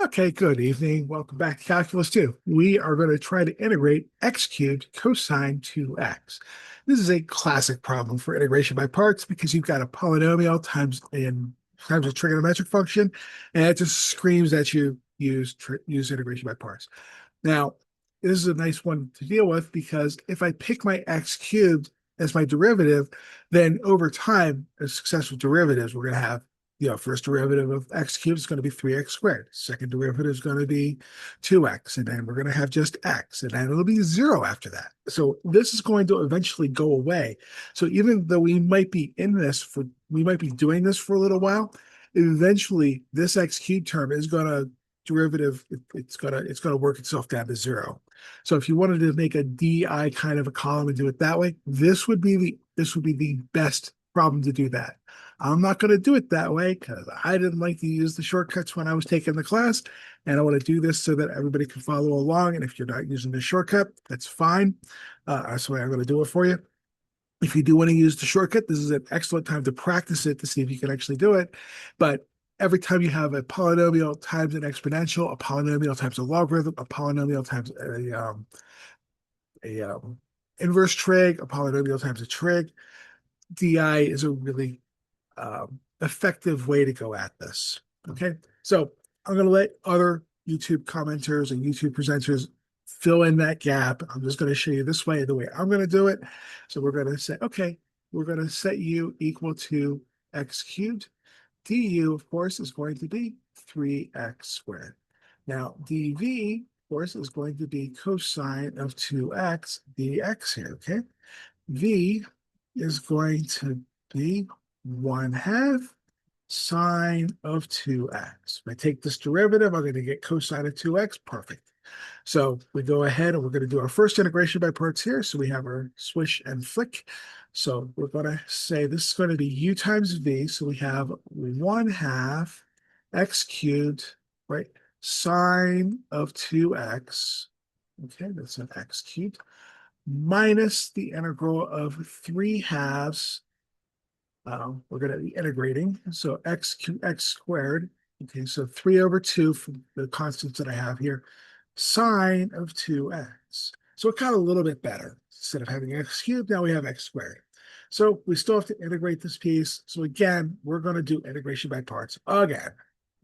Okay, good evening. Welcome back to Calculus 2. We are going to try to integrate x cubed cosine 2x. This is a classic problem for integration by parts because you've got a polynomial times a trigonometric function, and it just screams that you use integration by parts. Now, this is a nice one to deal with because if I pick my x cubed as my derivative, then over time, as successful derivatives, we're going to have first derivative of x cubed is going to be 3x squared. Second derivative is going to be 2x, and then we're going to have just x, and then it'll be 0 after that. So this is going to eventually go away. So even though we might be doing this for a little while, eventually this x cubed term is going to it's gonna work itself down to 0. So if you wanted to make a DI kind of a column and do it that way, this would be the best problem to do that. I'm not going to do it that way because I didn't like to use the shortcuts when I was taking the class, and I want to do this so that everybody can follow along. And if you're not using the shortcut, that's fine. That's the way I'm going to do it for you. If you do want to use the shortcut, this is an excellent time to practice it to see if you can actually do it. But every time you have a polynomial times an exponential, a polynomial times a logarithm, a polynomial times a inverse trig, a polynomial times a trig, DI is a really effective way to go at this. Okay, so I'm going to let other YouTube commenters and YouTube presenters fill in that gap. I'm just going to show you this way, the way I'm going to do it. So we're going to say, okay, we're going to set u equal to x cubed. Du, of course, is going to be 3x squared. Now, dv, of course, is going to be cosine of 2x dx here, okay? V is going to be 1/2 sine of 2x. If I take this derivative, I'm going to get cosine of 2x. Perfect. So we go ahead and we're going to do our first integration by parts here. So we have our swish and flick. So we're going to say this is going to be u times v. So we have 1/2 x cubed, right? Sine of 2x. Okay, that's an x cubed minus the integral of 3/2. We're going to be integrating. So x squared. Okay, so 3/2 from the constants that I have here, sine of 2x. So it got a little bit better. Instead of having x cubed, now we have x squared. So we still have to integrate this piece. So again, we're going to do integration by parts again.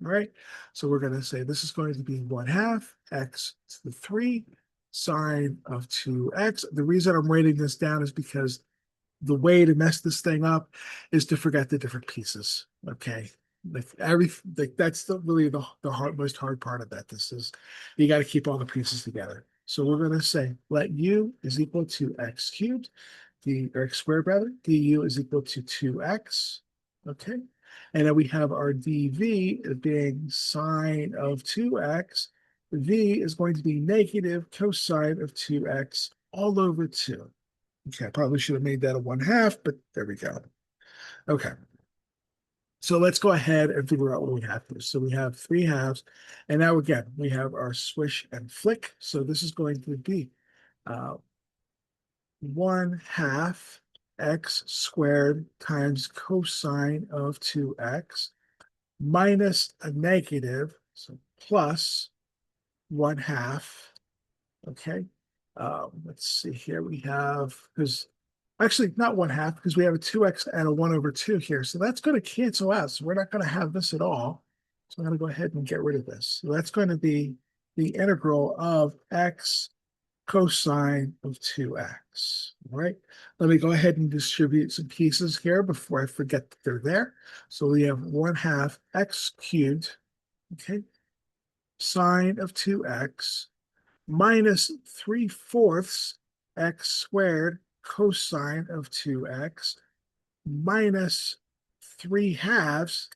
All right. So we're going to say this is going to be 1/2 x to the 3 sine of 2x. The reason I'm writing this down is because the way to mess this thing up is to forget the different pieces. Okay. That's really the most hard part of that. This is you got to keep all the pieces together. So we're going to say let u is equal to x cubed, or x squared rather, du is equal to 2x. Okay. And then we have our dv being sine of 2x. V is going to be negative cosine of 2x all over 2. Okay, I probably should have made that a 1/2, but there we go. Okay. So let's go ahead and figure out what we have here. So we have 3/2, and now again, we have our swish and flick. So this is going to be 1/2 x squared times cosine of 2x minus a negative, so plus 1/2. Okay. Let's see here. We have, because actually not 1/2, because we have a 2x and a 1/2 here. So that's going to cancel out. So we're not going to have this at all. So I'm going to go ahead and get rid of this. So that's going to be the integral of x cosine of 2x. All right. Let me go ahead and distribute some pieces here before I forget that they're there. So we have 1/2 x cubed, okay, sine of 2x minus 3/4 x squared cosine of 2x minus 3/2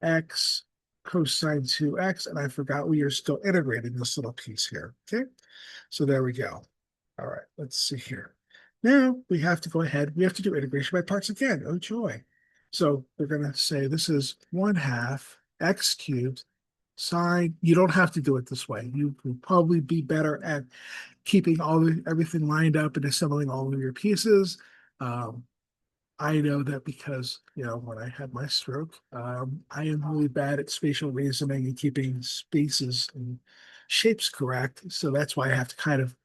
x cosine 2x. And I forgot we are still integrating this little piece here. Okay, so there we go. All right, let's see here. Now we have to go ahead. We have to do integration by parts again. Oh, joy. So we're going to say this is 1/2 x cubed sine. You don't have to do it this way. You will probably be better at keeping everything lined up and assembling all of your pieces. Um, I know that because, when I had my stroke, I am really bad at spatial reasoning and keeping spaces and shapes correct. So that's why I have to kind of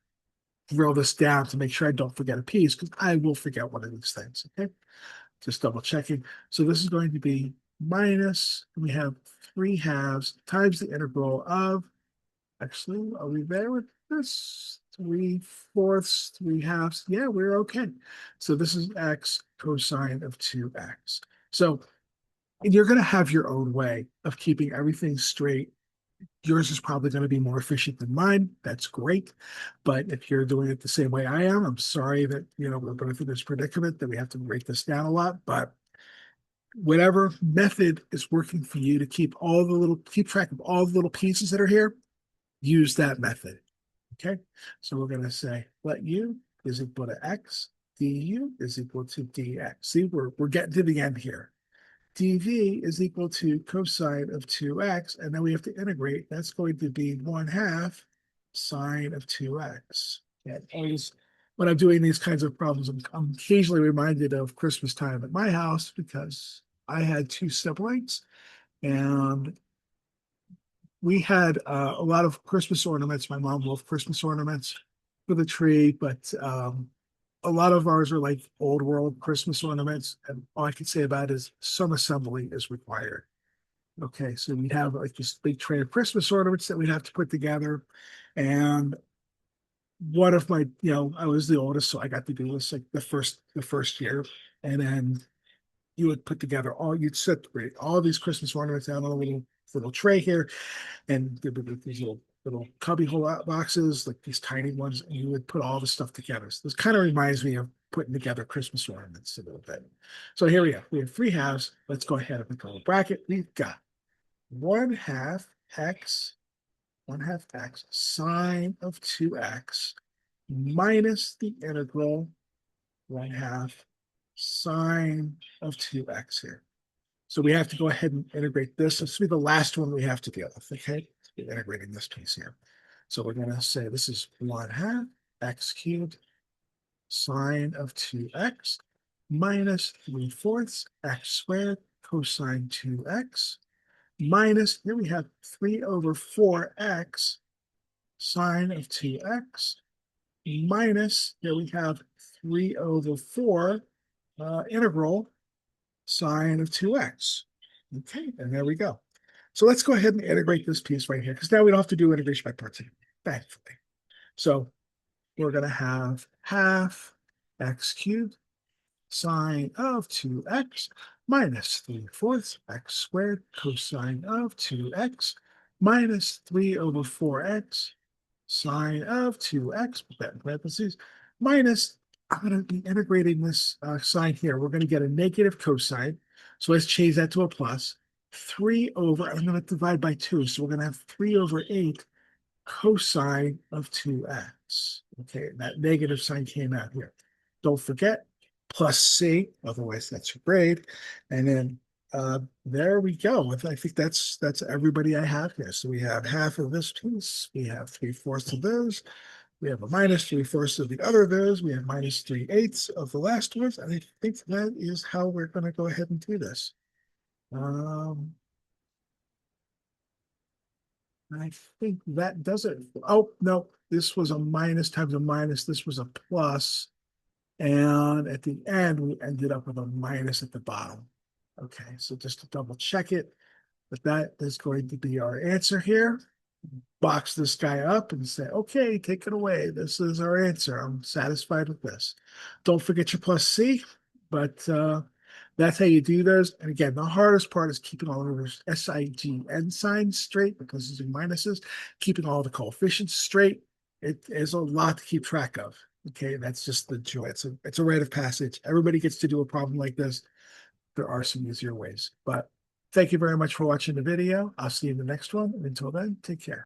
drill this down to make sure I don't forget a piece because I will forget one of these things. Okay. Just double checking. So this is going to be minus, we have 3/2 times the integral of, actually, are we there with this? 3/4, 3/2. Yeah, we're okay. So this is x cosine of 2x. So you're going to have your own way of keeping everything straight. Yours is probably going to be more efficient than mine. That's great. But if you're doing it the same way I am, I'm sorry that, we're both in this predicament that we have to break this down a lot. But whatever method is working for you to keep track of all the little pieces that are here, use that method. Okay. So we're going to say let u is equal to x, du is equal to dx. See, we're getting to the end here. dv is equal to cosine of 2x, and then we have to integrate. That's going to be 1/2 sine of 2x. And always, when I'm doing these kinds of problems, I'm occasionally reminded of Christmas time at my house because I had two siblings, and we had a lot of Christmas ornaments. My mom loved Christmas ornaments for the tree, but a lot of ours are like old world Christmas ornaments. And all I can say about it is some assembly is required. Okay, so we'd have like this big tray of Christmas ornaments that we'd have to put together. And one of my, I was the oldest, so I got to do this like the first year. And then you would put together you'd separate all these Christmas ornaments out on a little tray here, and there would be these little cubby hole boxes, like these tiny ones, and you would put all the stuff together. So this kind of reminds me of putting together Christmas ornaments a little bit. So here we go. We have 3/2. Let's go ahead and make a little bracket. We've got 1/2 x, 1/2 x sine of 2x minus the integral 1/2 sine of 2x here. So we have to go ahead and integrate this. This will be the last one we have to deal with, okay? We're integrating this piece here. So we're going to say this is 1/2 x cubed sine of 2x minus 3/4 x squared cosine 2x minus, here we have 3/4x sine of 2x minus, here we have 3/4 integral sine of 2x. Okay, and there we go. So let's go ahead and integrate this piece right here, because now we don't have to do integration by parts, thankfully. So we're going to have 1/2 x cubed sine of 2x minus 3/4 x squared cosine of 2x minus 3/4x sine of 2x, put that in parentheses, minus, I'm going to be integrating this sign here. We're going to get a negative cosine. So let's change that to a plus. I'm going to divide by 2. So we're going to have 3/8 cosine of 2x. Okay, and that negative sign came out here. Don't forget, plus c, otherwise that's your grade. And then there we go. I think that's everybody I have here. So we have half of this piece, we have 3/4 of those, we have a minus 3/4 of the other of those, we have minus 3/8 of the last ones, and I think that is how we're going to go ahead and do this. I think that does it. Oh, no, this was a minus times a minus. This was a plus. And at the end, we ended up with a minus at the bottom. Okay, so just to double check it, but that is going to be our answer here. Box this guy up and say, okay, take it away. This is our answer. I'm satisfied with this. Don't forget your plus C, but that's how you do those. And again, the hardest part is keeping all of those SIGN signs straight because these are minuses, keeping all the coefficients straight. It is a lot to keep track of. Okay, that's just the joy. It's a rite of passage. Everybody gets to do a problem like this. There are some easier ways, but thank you very much for watching the video. I'll see you in the next one. And until then, take care.